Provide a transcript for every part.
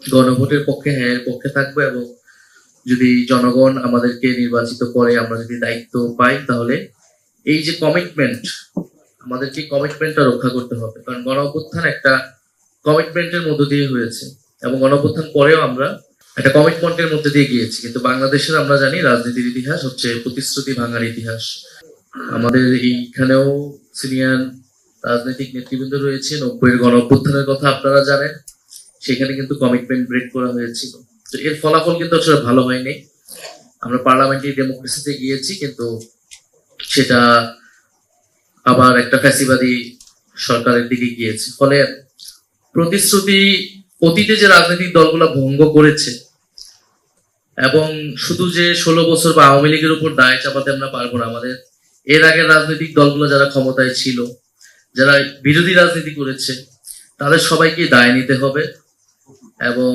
গণভোটের পক্ষে, হ্যাঁ এর পক্ষে থাকবো, এবং যদি জনগণ আমাদেরকে নির্বাচিত করে, আমরা যদি দায়িত্ব পাই, তাহলে এই যে কমিটমেন্ট, আমাদেরকে কমিটমেন্টটা রক্ষা করতে হবে। কারণ গণ অভ্যুত্থান একটা কমিটমেন্টের মধ্য দিয়ে হয়েছে, এবং গণ অভ্যুত্থান পরেও আমরা একটা কমিটমেন্টের মধ্যে দিয়ে গিয়েছি। কিন্তু বাংলাদেশের আমরা জানি রাজনীতির ইতিহাস হচ্ছে প্রতিশ্রুতি ভাঙার ইতিহাস। আমাদের এইখানেও সিনিয়র রাজনৈতিক নেতৃবৃন্দ রয়েছে। 90-এর গণ অভ্যুত্থানের কথা আপনারা জানেন, সেখানে কিন্তু কমিটমেন্ট ব্রেক করা হয়েছিল। তো এর ফলাফল কিন্তু আসলে ভালো হয়নি। আমরা পার্লামেন্টারি ডেমোক্রেসিতে গিয়েছি, কিন্তু সেটা আবার একটা ফ্যাসিবাদী সরকারের দিকে গিয়েছে। ফলে প্রতিশ্রুতি অতীতে যে রাজনৈতিক দলগুলো ভঙ্গ করেছে, এবং শুধু যে 16 বছর বা আওয়ামী লীগের উপর দায় চাপাতে আমরা পারবো না। আমাদের এর আগের রাজনৈতিক দলগুলো যারা ক্ষমতায় ছিল, যারা বিরোধী রাজনীতি করেছে, তাদের সবাইকে দায় নিতে হবে, এবং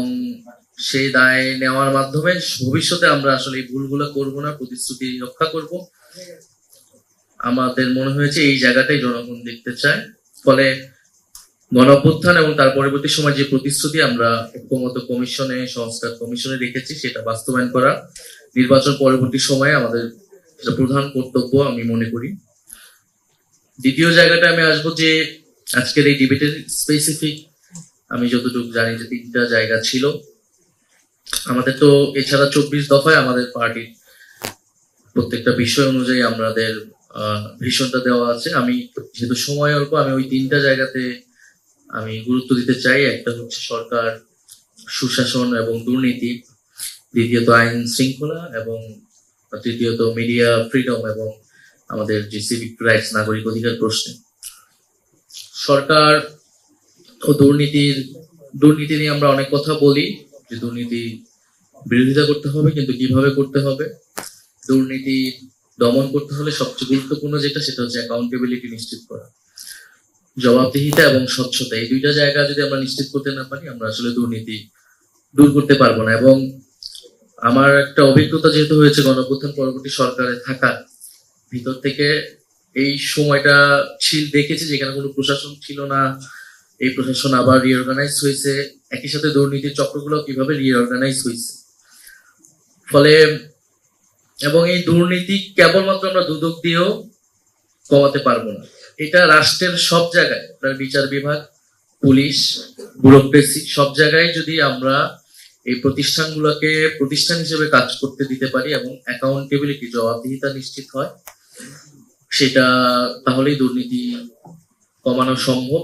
সেই দায় নেওয়ার মাধ্যমে ভবিষ্যতে আমরা আসলে এই ভুলগুলো করবো না, প্রতিশ্রুতি রক্ষা করব। আমাদের মনে হয়েছে এই জায়গাটাই জনগণ দেখতে চায়। ফলে গণঅভ্যুত্থান এবং তার পরবর্তী সময় যে প্রতিশ্রুতি আমরা ঐক্যমত্য কমিশনে, সংস্কার কমিশনে রেখেছি, সেটা বাস্তবায়ন করা নির্বাচন পরবর্তী সময়ে আমাদের সেটা প্রধান কর্তব্য আমি মনে করি। দ্বিতীয় জায়গাটা আমি আসবো যে আজকের এই ডিবেটের স্পেসিফিক, আমি যতটুকু জানি যে 3টা জায়গা ছিল আমাদের। তো এছাড়া 24 দফায় আমাদের পার্টির প্রত্যেকটা বিষয় অনুযায়ী আমাদের ভিশনটা দেওয়া আছে। আমি যেহেতু সময় অল্প, আমি ওই 3টা জায়গাতে আমি গুরুত্ব দিতে চাই। একটা হচ্ছে সরকার, সুশাসন এবং দুর্নীতি, দ্বিতীয়ত আইন শৃঙ্খলা, এবং তৃতীয়ত মিডিয়া ফ্রিডম এবং আমাদের যে সিভিক রাইটস, নাগরিক অধিকার প্রশ্নে। সরকার ও দুর্নীতি নিয়ে আমরা অনেক কথা বলি, যে দুর্নীতি বিরোধিতা করতে হবে, কিন্তু কিভাবে করতে হবে। দুর্নীতি দমন করতে হলে সবচেয়ে গুরুত্বপূর্ণ যেটা, সেটা হচ্ছে অ্যাকাউন্টেবিলিটি নিশ্চিত করা, জবাবদিহিতা এবং স্বচ্ছতা। এই 2টা জায়গা যদি আমরা নিশ্চিত করতে না পারি, আমরা আসলে দুর্নীতি দূর করতে পারবো না। এবং আমার একটা অভিজ্ঞতা যেহেতু হয়েছে গণঅভ্যুত্থান পরবর্তী সরকারে থাকা, ভিতর থেকে এই সময়টা দেখেছি যেখানে কোনো প্রশাসন ছিল না, এই প্রশাসন আবার রিঅর্গানাইজ হয়েছে, একই সাথে দুর্নীতির চক্রগুলো কিভাবে রিঅর্গানাইজ হয়েছে। ফলে এবং এই দুর্নীতি কেবলমাত্র আমরা দুদক দিয়েও কমাতে পারবো না। এটা রাষ্ট্রের সব জায়গায়, আপনার বিচার বিভাগ, পুলিশ, ব্যুরোক্রেসি, সব জায়গায় যদি আমরা এই প্রতিষ্ঠানগুলোকে প্রতিষ্ঠান হিসেবে কাজ করতে দিতে পারি এবং অ্যাকাউন্টেবিলিটি, জবাবদিহিতা নিশ্চিত হয়, সেটা তাহলেই দুর্নীতি কমানো সম্ভব।